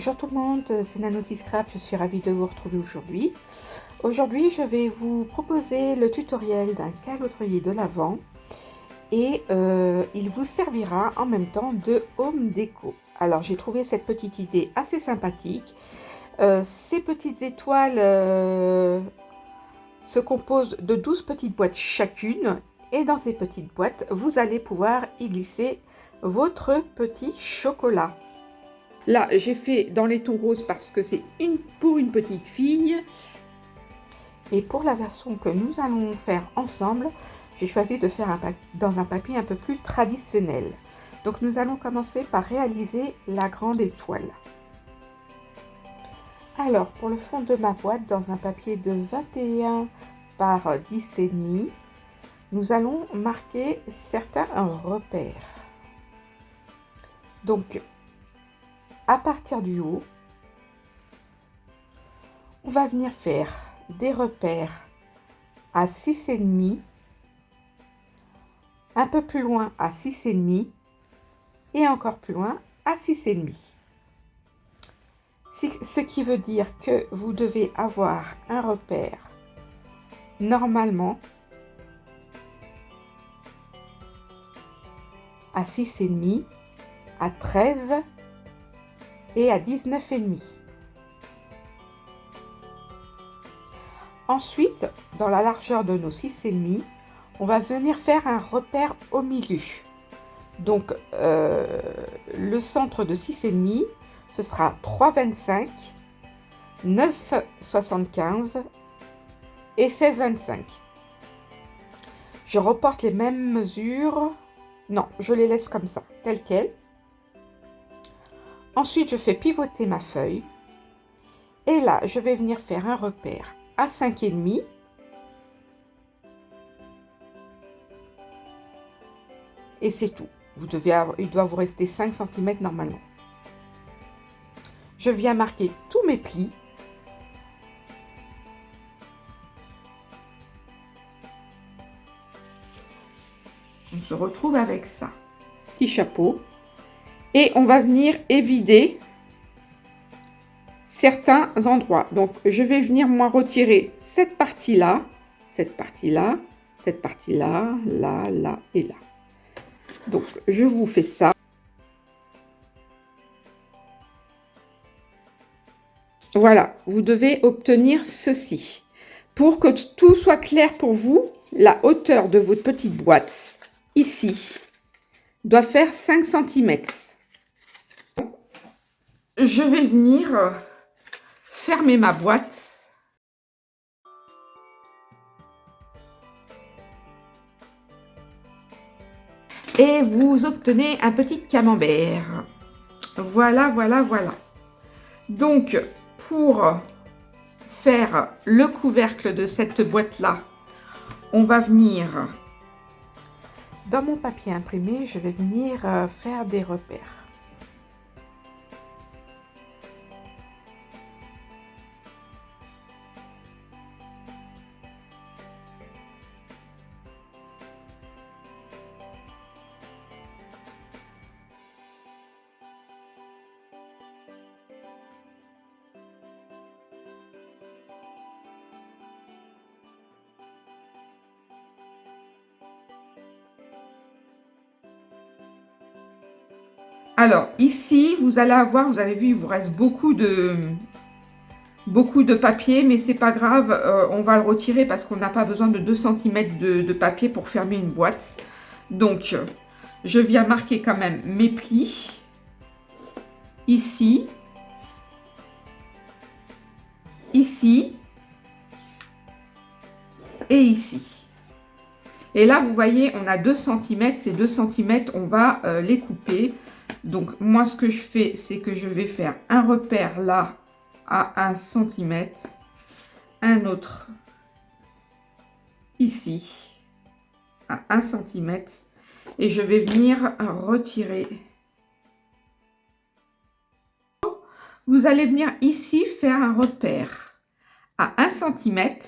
Bonjour tout le monde, c'est Nanoty Scrap, je suis ravie de vous retrouver aujourd'hui. Aujourd'hui, je vais vous proposer le tutoriel d'un calendrier de l'Avent et il vous servira en même temps de home déco. Alors, j'ai trouvé cette petite idée assez sympathique. Ces petites étoiles se composent de 12 petites boîtes chacune et dans ces petites boîtes, vous allez pouvoir y glisser votre petit chocolat. Là, j'ai fait dans les tons roses parce que c'est pour une petite fille. Et pour la version que nous allons faire ensemble, j'ai choisi de faire dans un papier un peu plus traditionnel. Donc nous allons commencer par réaliser la grande étoile. Alors, pour le fond de ma boîte, dans un papier de 21 par 10,5, nous allons marquer certains repères. Donc, à partir du haut, on va venir faire des repères à 6,5, un peu plus loin à 6,5 et encore plus loin à 6,5. Ce qui veut dire que vous devez avoir un repère normalement à 6,5, à 13 et à 19,5. Ensuite, dans la largeur de nos 6,5, on va venir faire un repère au milieu. Donc, le centre de 6,5, ce sera 3,25, 9,75 et 16,25. Je reporte les mêmes mesures. Non, je les laisse comme ça, telles quelles. Ensuite, je fais pivoter ma feuille. Et là, je vais venir faire un repère à 5,5. Et c'est tout. Il doit vous rester 5 cm normalement. Je viens marquer tous mes plis. On se retrouve avec ça. Petit chapeau. Et on va venir évider certains endroits. Donc, je vais venir, moi, retirer cette partie-là, cette partie-là, cette partie-là, là, là et là. Donc, je vous fais ça. Voilà, vous devez obtenir ceci. Pour que tout soit clair pour vous, la hauteur de votre petite boîte, ici, doit faire 5 cm. Je vais venir fermer ma boîte. Et vous obtenez un petit camembert. Voilà, voilà, voilà. Donc, pour faire le couvercle de cette boîte-là, on va venir... Dans mon papier imprimé, je vais venir faire des repères. Alors, ici, vous allez avoir, vous avez vu, il vous reste beaucoup de papier, mais c'est pas grave, on va le retirer parce qu'on n'a pas besoin de 2 cm de papier pour fermer une boîte. Donc, je viens marquer quand même mes plis, ici, ici, et ici. Et là, vous voyez, on a 2 cm, ces 2 cm, on va les couper. Donc, moi, ce que je fais, c'est que je vais faire un repère là à 1 cm, un autre ici à 1 cm et je vais venir retirer. Vous allez venir ici faire un repère à 1 cm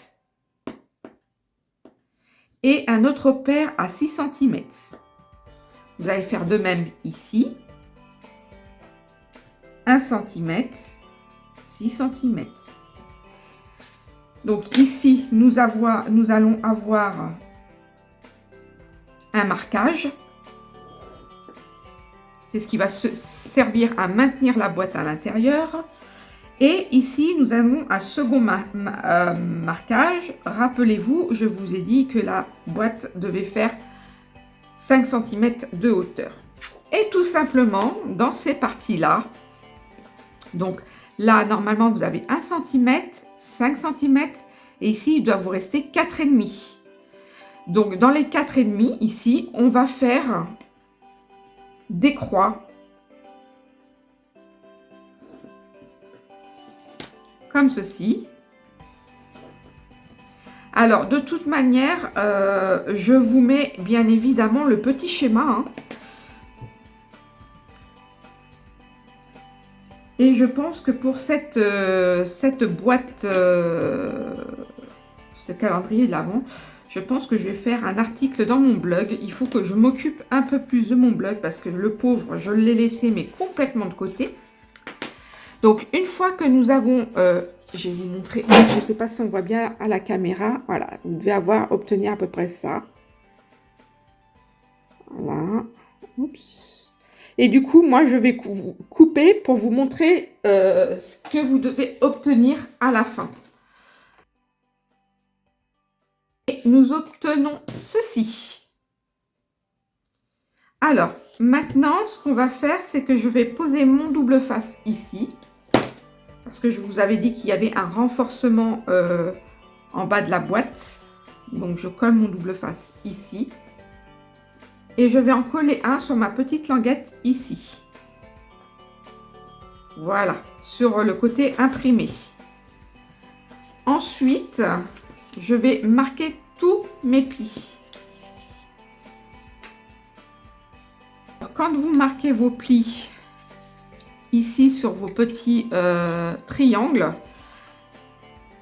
et un autre repère à 6 cm. Vous allez faire de même ici. 1 cm, 6 cm. Donc ici, nous allons avoir un marquage. C'est ce qui va servir à maintenir la boîte à l'intérieur. Et ici, nous avons un second marquage. Rappelez-vous, je vous ai dit que la boîte devait faire 5 cm de hauteur. Et tout simplement, dans ces parties-là, donc là, normalement, vous avez 1 cm, 5 cm, et ici, il doit vous rester 4,5. Donc, dans les 4,5, ici, on va faire des croix comme ceci. Alors, de toute manière, je vous mets bien évidemment le petit schéma. Hein. Et je pense que pour cette boîte, ce calendrier de l'Avent, je pense que je vais faire un article dans mon blog. Il faut que je m'occupe un peu plus de mon blog parce que le pauvre, je l'ai laissé mais complètement de côté. Donc, une fois que nous avons... je vais vous montrer, je ne sais pas si on voit bien à la caméra. Voilà, vous devez obtenir à peu près ça. Voilà. Oups. Et du coup, moi, je vais couper pour vous montrer ce que vous devez obtenir à la fin. Et nous obtenons ceci. Alors, maintenant, ce qu'on va faire, c'est que je vais poser mon double face ici. Parce que je vous avais dit qu'il y avait un renforcement en bas de la boîte. Donc, je colle mon double face ici. Et je vais en coller un sur ma petite languette ici. Voilà, sur le côté imprimé. Ensuite, je vais marquer tous mes plis. Quand vous marquez vos plis ici sur vos petits triangles,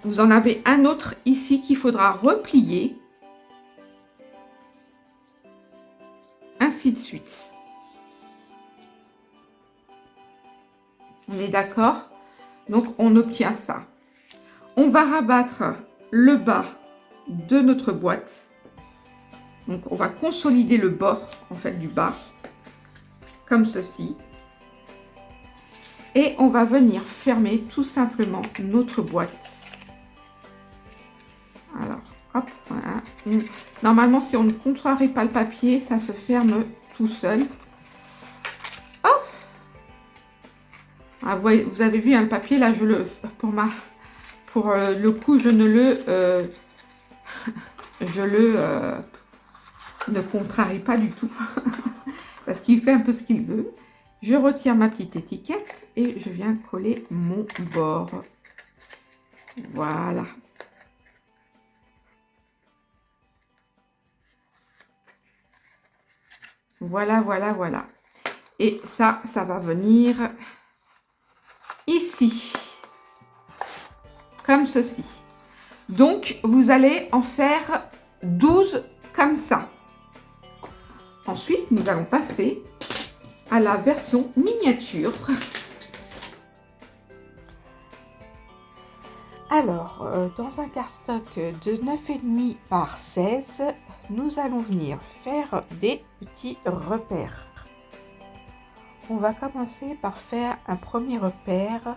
vous en avez un autre ici qu'il faudra replier. Ainsi de suite. On est d'accord? Donc, on obtient ça. On va rabattre le bas de notre boîte. Donc, on va consolider le bord, en fait, du bas, comme ceci. Et on va venir fermer tout simplement notre boîte. Alors, hop, voilà. Normalement, si on ne contrarie pas le papier, ça se ferme tout seul. Oh! Ah, vous avez vu, hein, le papier, là, pour le coup, je ne contrarie pas du tout. Parce qu'il fait un peu ce qu'il veut. Je retire ma petite étiquette et je viens coller mon bord. Voilà. Voilà, voilà, voilà. Et ça va venir ici. Comme ceci. Donc, vous allez en faire 12 comme ça. Ensuite, nous allons passer à la version miniature. Alors, dans un cardstock de 9,5 par 16, nous allons venir faire des petits repères. On va commencer par faire un premier repère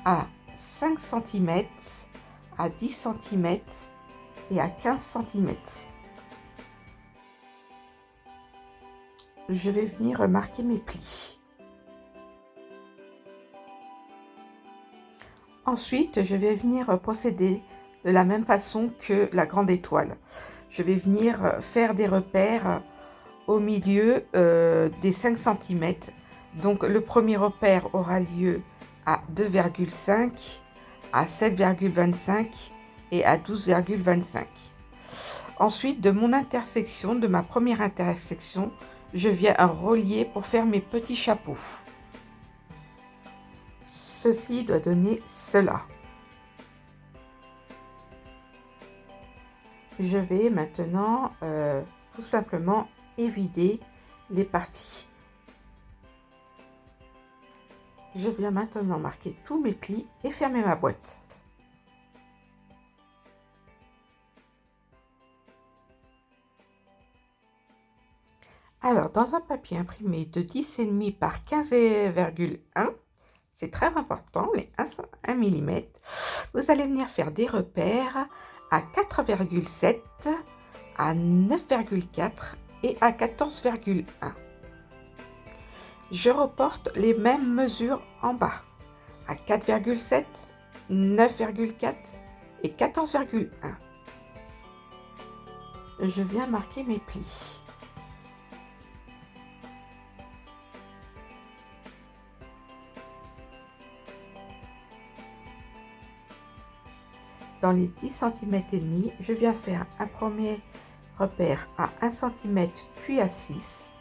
à 5 cm, à 10 cm et à 15 cm. Je vais venir marquer mes plis. Ensuite, je vais venir procéder de la même façon que la grande étoile. Je vais venir faire des repères au milieu des 5 cm. Donc, le premier repère aura lieu à 2,5, à 7,25 et à 12,25. Ensuite, de mon intersection, de ma première intersection, je viens relier pour faire mes petits chapeaux. Ceci doit donner cela. Je vais maintenant tout simplement évider les parties. Je viens maintenant marquer tous mes plis et fermer ma boîte. Alors, dans un papier imprimé de 10,5 par 15,1, c'est très important, les 1 mm, vous allez venir faire des repères à 4,7, à 9,4 et à 14,1. Je reporte les mêmes mesures en bas, à 4,7, 9,4 et 14,1. Je viens marquer mes plis. Dans les 10 cm et demi, je viens faire un premier repère à 1 cm puis à 6.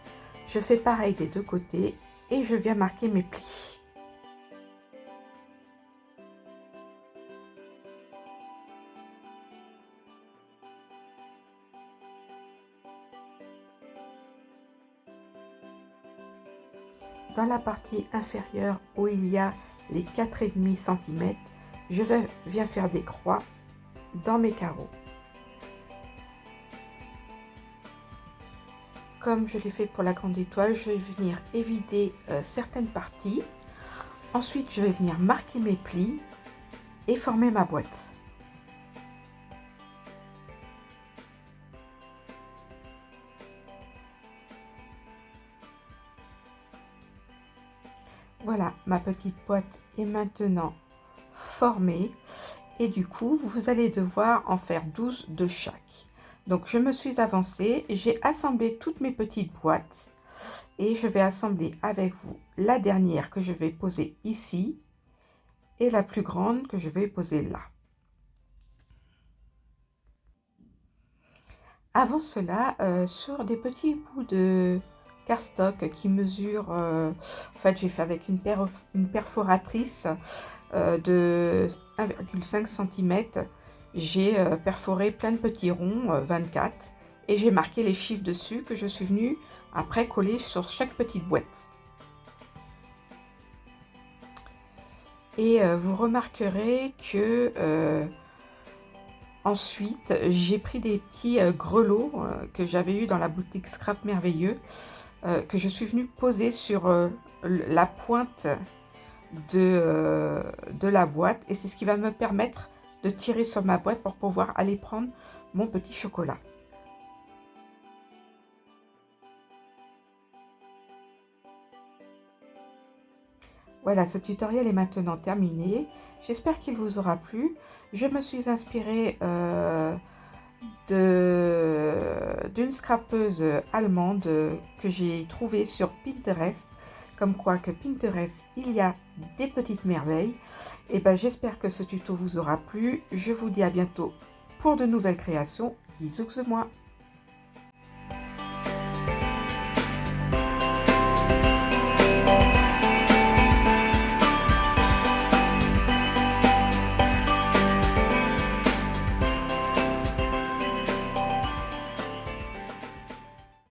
Je fais pareil des deux côtés et je viens marquer mes plis. Dans la partie inférieure où il y a les 4,5 cm, je viens faire des croix dans mes carreaux. Comme je l'ai fait pour la grande étoile, je vais venir évider certaines parties. Ensuite, je vais venir marquer mes plis et former ma boîte. Voilà, ma petite boîte est maintenant formée et du coup, vous allez devoir en faire 12 de chaque. Donc, je me suis avancée, j'ai assemblé toutes mes petites boîtes et je vais assembler avec vous la dernière que je vais poser ici et la plus grande que je vais poser là. Avant cela, sur des petits bouts de cardstock qui mesurent, en fait j'ai fait avec une perforatrice de 1,5 cm, j'ai perforé plein de petits ronds, 24, et j'ai marqué les chiffres dessus que je suis venue après coller sur chaque petite boîte. Et vous remarquerez que ensuite, j'ai pris des petits grelots que j'avais eu dans la boutique Scrap Merveilleux, que je suis venue poser sur la pointe de la boîte. Et c'est ce qui va me permettre de tirer sur ma boîte pour pouvoir aller prendre mon petit chocolat. Voilà, ce tutoriel est maintenant terminé. J'espère qu'il vous aura plu. Je me suis inspirée d'une scrapeuse allemande que j'ai trouvée sur Pinterest. Comme quoi que Pinterest, il y a des petites merveilles. Et ben, j'espère que ce tuto vous aura plu. Je vous dis à bientôt pour de nouvelles créations. Bisous de moi.